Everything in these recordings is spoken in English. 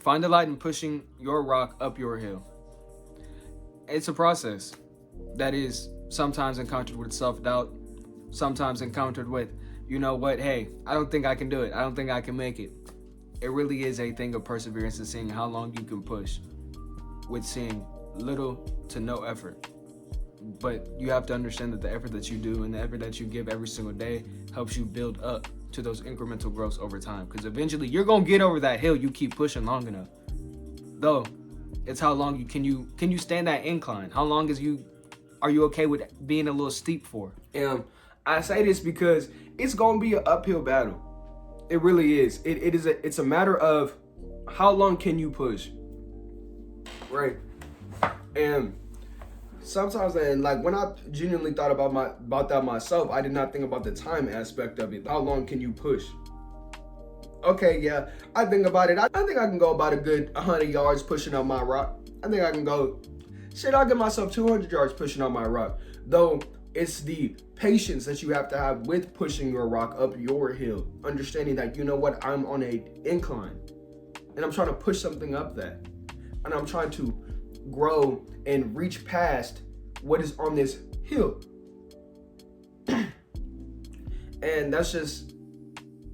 Find the light in pushing your rock up your hill. It's a process that is sometimes encountered with self-doubt, sometimes encountered with, you know what, hey, I don't think I can do it. I don't think I can make it. It really is a thing of perseverance and seeing how long you can push with seeing little to no effort. But you have to understand that the effort that you do and the effort that you give every single day helps you build up to those incremental growths over time. Because eventually you're going to get over that hill you keep pushing long enough. Though, it's how long can you stand that incline? How long are you okay with being a little steep for? And I say this because it's going to be an uphill battle. It really is. It's a matter of how long can you push, right? And sometimes, and like when I genuinely thought about that myself, I did not think about the time aspect of it. How long can you push? Okay, yeah, I think about it. I think I can go about a good 100 yards pushing up my rock. I think I can go, I'll give myself 200 yards pushing up my rock. Though it's the patience that you have to have with pushing your rock up your hill. Understanding that, you know what, I'm on an incline and I'm trying to push something up that. And I'm trying to grow and reach past what is on this hill. And that's just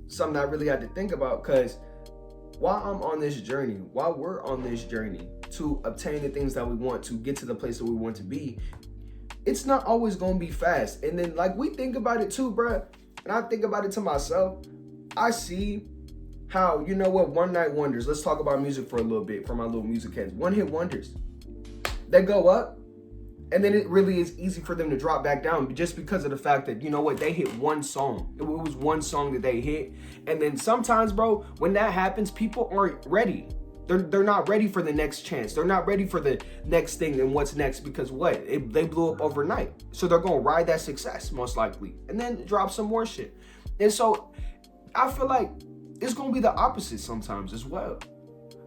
something I really had to think about, because while we're on this journey to obtain the things that we want, to get to the place that we want to be, it's not always going to be fast. And then like we think about it too, bruh, and I think about it to myself, I see how, you know what, one night wonders, let's talk about music for a little bit, for my little music heads, one hit wonders, they go up and then it really is easy for them to drop back down just because of the fact that, you know what, they hit one song. It was one song that they hit. And then sometimes, bro, when that happens, people aren't ready. They're not ready for the next chance. They're not ready for the next thing and what's next, because they blew up overnight. So they're going to ride that success most likely and then drop some more shit. And so I feel like it's going to be the opposite sometimes as well.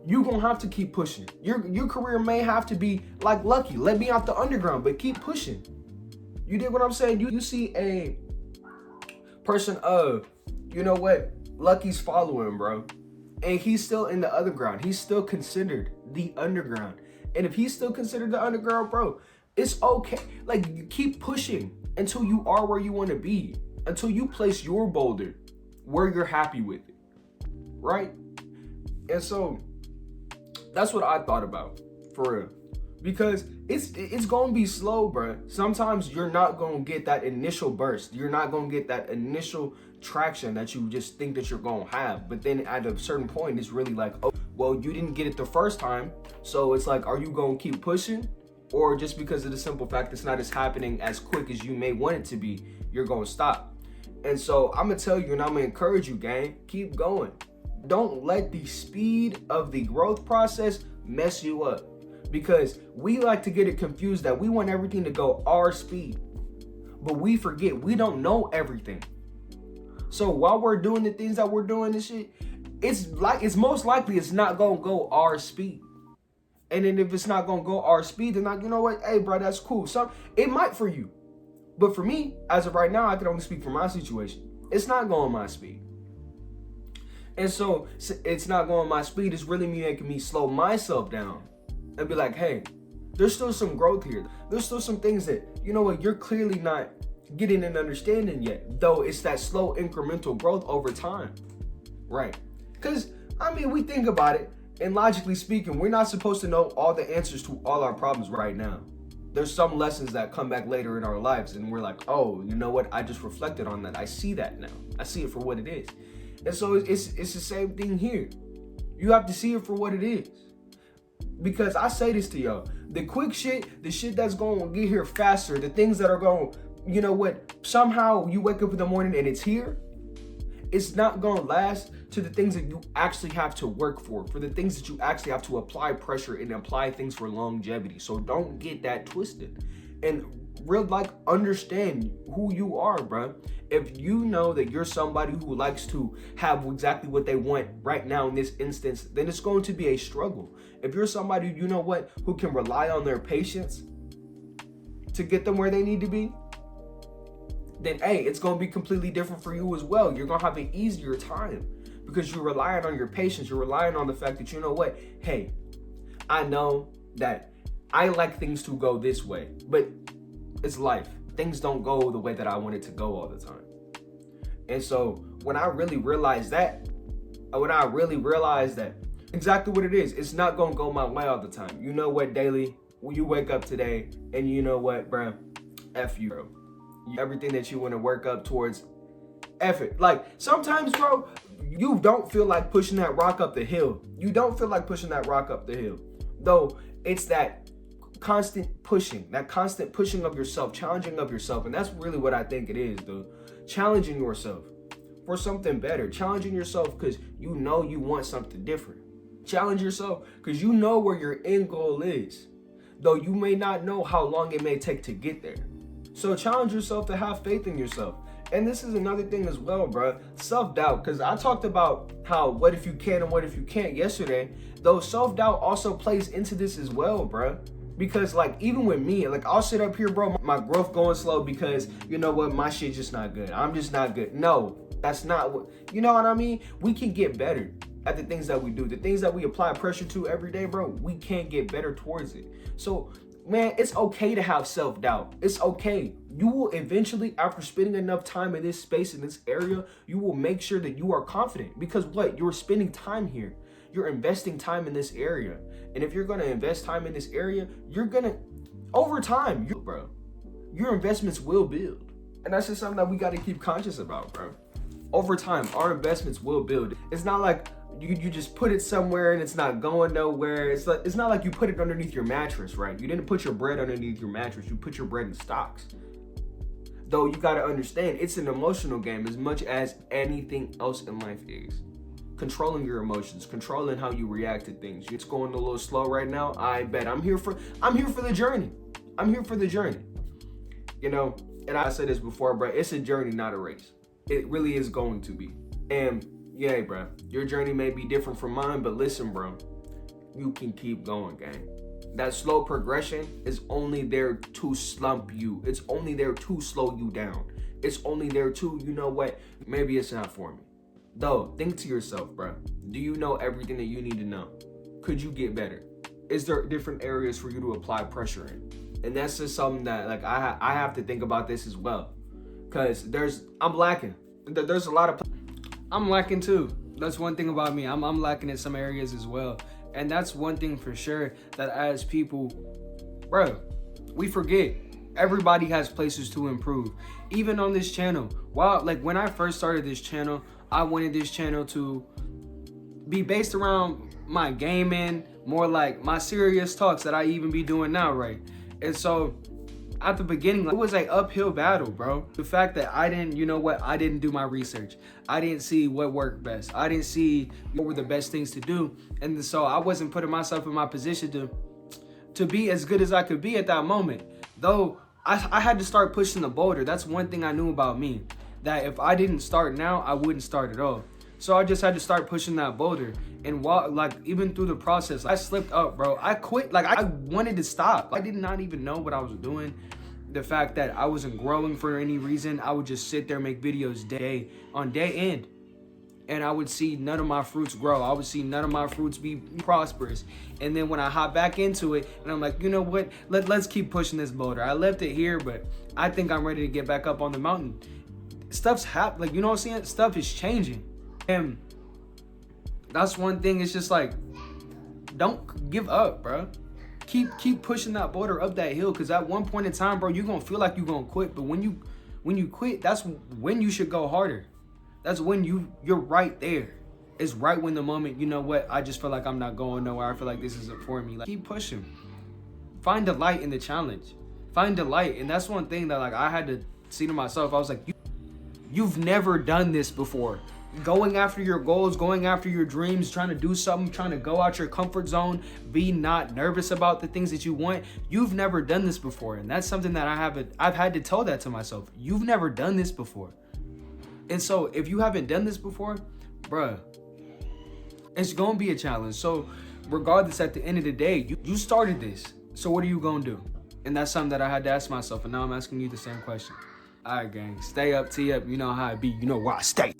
You're going to have to keep pushing. Your career may have to be like Lucky. Let me out the underground, but keep pushing. You dig what I'm saying? You see a person of, you know what, Lucky's following, bro. And he's still in the underground. He's still considered the underground. And if he's still considered the underground, bro, it's okay. Like, you keep pushing until you are where you want to be. Until you place your boulder where you're happy with it. Right? And so that's what I thought about, for real. Because it's going to be slow, bro. Sometimes you're not going to get that initial burst. You're not going to get that initial traction that you just think that you're going to have. But then at a certain point, it's really like, oh, well, you didn't get it the first time. So it's like, are you going to keep pushing? Or just because of the simple fact it's not as happening as quick as you may want it to be, you're going to stop. And so I'm going to tell you, and I'm going to encourage you, gang, keep going. Don't let the speed of the growth process mess you up. Because we like to get it confused that we want everything to go our speed. But we forget we don't know everything. So while we're doing the things that we're doing and shit, it's most likely it's not gonna go our speed. And then if it's not gonna go our speed, then like, you know what, hey bro, that's cool. So it might for you. But for me, as of right now, I can only speak for my situation. It's not going my speed. And so it's not going my speed. It's really me making me slow myself down and be like, hey, there's still some growth here. There's still some things that, you know what, you're clearly not getting an understanding yet. Though it's that slow incremental growth over time. Right. Because, I mean, we think about it, and logically speaking, we're not supposed to know all the answers to all our problems right now. There's some lessons that come back later in our lives, and we're like, oh, you know what? I just reflected on that. I see that now. I see it for what it is. And so it's the same thing here. You have to see it for what it is. Because I say this to y'all, the quick shit, the shit that's going to get here faster, the things that are going, you know what, somehow you wake up in the morning and it's here, it's not going to last to the things that you actually have to work for the things that you actually have to apply pressure and apply things for longevity. So don't get that twisted. And understand who you are, bro. If you know that you're somebody who likes to have exactly what they want right now in this instance, then it's going to be a struggle. If you're somebody, you know what, who can rely on their patience to get them where they need to be, then hey, it's going to be completely different for you as well. You're going to have an easier time because you're relying on your patience. You're relying on the fact that, you know what, hey, I know that I like things to go this way, but it's life. Things don't go the way that I want it to go all the time. And so when I really realized that, exactly what it is, it's not gonna go my way all the time. You know what, Daily, when you wake up today and you know what, bro, F you, bro. Everything that you want to work up towards, F it. Like, sometimes, bro, you don't feel like pushing that rock up the hill. You don't feel like pushing that rock up the hill. Though it's that constant pushing of yourself, challenging of yourself. And that's really what I think it is, dude. Challenging yourself for something better. Challenging yourself because you know you want something different. Challenge yourself because you know where your end goal is, though you may not know how long it may take to get there. So challenge yourself to have faith in yourself. And this is another thing as well, bro. Self-doubt. Because I talked about how what if you can and what if you can't yesterday. Though self-doubt also plays into this as well, bro. Because like even with me, like I'll sit up here, bro, my growth going slow because you know what, my shit just not good. I'm just not good. No, that's not what, you know what I mean? We can get better at the things that we do. The things that we apply pressure to every day, bro, we can get better towards it. So man, it's okay to have self-doubt. It's okay. You will eventually, after spending enough time in this space, in this area, you will make sure that you are confident. Because what? You're spending time here. You're investing time in this area. And if you're going to invest time in this area, you're going to, over time, bro, your investments will build. And that's just something that we got to keep conscious about, bro. Over time, our investments will build. It's not like you just put it somewhere and it's not going nowhere. It's not like you put it underneath your mattress, right? You didn't put your bread underneath your mattress. You put your bread in stocks. Though you got to understand, it's an emotional game as much as anything else in life is. Controlling your emotions, controlling how you react to things. It's going a little slow right now. I bet I'm here for the journey. I'm here for the journey. You know, and I said this before, bro, it's a journey, not a race. It really is going to be. And yeah, bro, your journey may be different from mine, but listen, bro, you can keep going, gang. That slow progression is only there to slump you. It's only there to slow you down. It's only there to, you know what, maybe it's not for me. Though, think to yourself, bro, do you know everything that you need to know? Could you get better? Is there different areas for you to apply pressure in? And that's just something that, like, I have to think about this as well. Because I'm lacking. There's a lot of, I'm lacking too. That's one thing about me. I'm lacking in some areas as well. And that's one thing for sure that as people, bro, we forget. Everybody has places to improve. Even on this channel. Wow, like when I first started this channel, I wanted this channel to be based around my gaming, more like my serious talks that I even be doing now, right? And so at the beginning, it was an uphill battle, bro. The fact that I didn't do my research. I didn't see what worked best. I didn't see what were the best things to do. And so I wasn't putting myself in my position to be as good as I could be at that moment. Though I had to start pushing the boulder. That's one thing I knew about me. That if I didn't start now, I wouldn't start at all. So I just had to start pushing that boulder. And while, like, even through the process, I slipped up, bro. I quit. Like, I wanted to stop. I did not even know what I was doing. The fact that I wasn't growing for any reason, I would just sit there, make videos day on day end. And I would see none of my fruits grow. I would see none of my fruits be prosperous. And then when I hop back into it, and I'm like, you know what? Let's keep pushing this boulder. I left it here, but I think I'm ready to get back up on the mountain. Stuff's happening, like, you know what I'm saying? Stuff is changing. And that's one thing, it's just like, don't give up, bro. Keep pushing that boulder up that hill, because at one point in time, bro, you're gonna feel like you're gonna quit. But when you quit, that's when you should go harder. That's when you're right there. It's right when the moment, you know what, I just feel like I'm not going nowhere. I feel like this isn't for me. Like, keep pushing. Find the light in the challenge. Find the light. And that's one thing that, like, I had to see to myself. I was like, you've never done this before. Going after your goals, going after your dreams, trying to do something, trying to go out your comfort zone, be not nervous about the things that you want. You've never done this before. And that's something that I've had to tell that to myself. You've never done this before. And so if you haven't done this before, bruh, it's gonna be a challenge. So regardless, at the end of the day, you started this. So what are you gonna do? And that's something that I had to ask myself. And now I'm asking you the same question. All right, gang, stay up, tee up. You know how it be. You know where I stay.